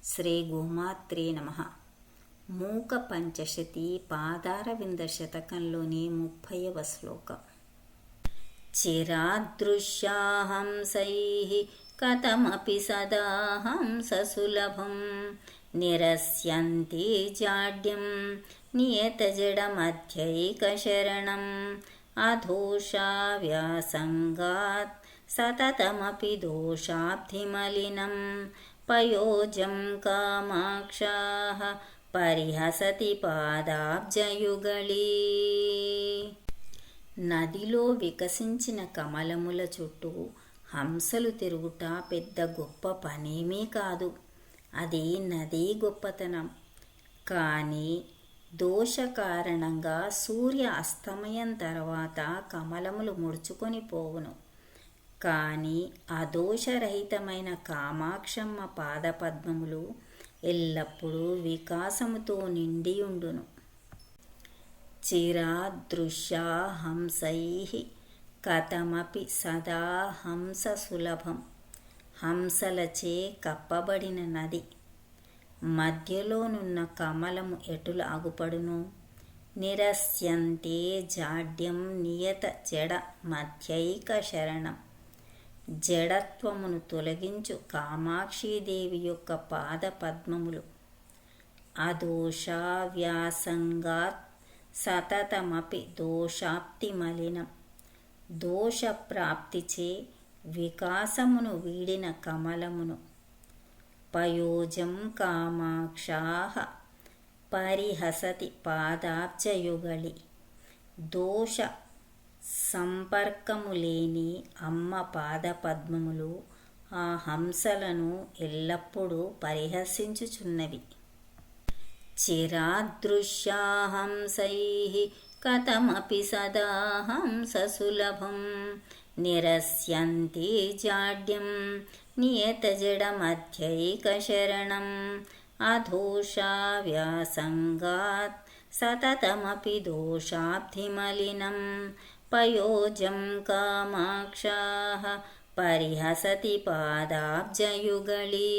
శ్రీ గోమాత్రే నమః. మూక పంచశతి పాదారవింద శతకంలోని 30వ శ్లోకం. చిరాదృశ్యా హంసైః కథమపి సదా హంససులభం నిరస్యంతి జాడ్యం నియతజడమధ్యైకశరణం అధోషా వ్యాసంగాత్ సతతమపి దోషాబ్ధిమలినం పయోజం కామాక్షాః పరిహసతి పాదాబ్జయుగళీ. నదిలో వికసించిన కమలముల చుట్టూ హంసలు తిరుగుట పెద్ద గొప్ప పనేమీ కాదు. అది నదీ గొప్పతనం. కానీ దోష కారణంగా సూర్య అస్తమయం తర్వాత కమలములు ముడుచుకొని పోవును. కానీ అదోషరహితమైన కామాక్షమ్మ పాదపద్మములు ఎల్లప్పుడూ వికాసముతో నిండియుండును. చిరాదృశ్యా హంసైః కథమపి సదా హంససులభం. హంసలచే కప్పబడిన నది మధ్యలోనున్న కమలము ఎటులాగుపడును? నిరస్యంతే జాడ్యం నియత జడ మధ్యైక శరణం. జడత్వమును తొలగించు కామాక్షీదేవి యొక్క పాద పద్మములు అదోషా వ్యాసంగాత్ సతతమపి దోషాప్తి మలినం. దోష ప్రాప్తిచే వికాసమును వీడిన కమలమును పయోజం కామాక్షాః పరిహసతి పాదాబ్జయుగళి. దోష సంపర్కము లేని అమ్మ పాదపద్మములు ఆ హంసలను ఎల్లప్పుడూ పరిహసించుచున్నవి. చిరాదృశ్యా హంసైః కథమపి సదా హంససులభం నిరస్యంతి జాడ్యం నియతజడమధ్యైకశరణం అధోషా వ్యాసంగాత్ సతతమపి దోషాబ్ధిమలినం పయోజం కామాక్షాః పరిహసతి పాదాబ్జయుగళీ.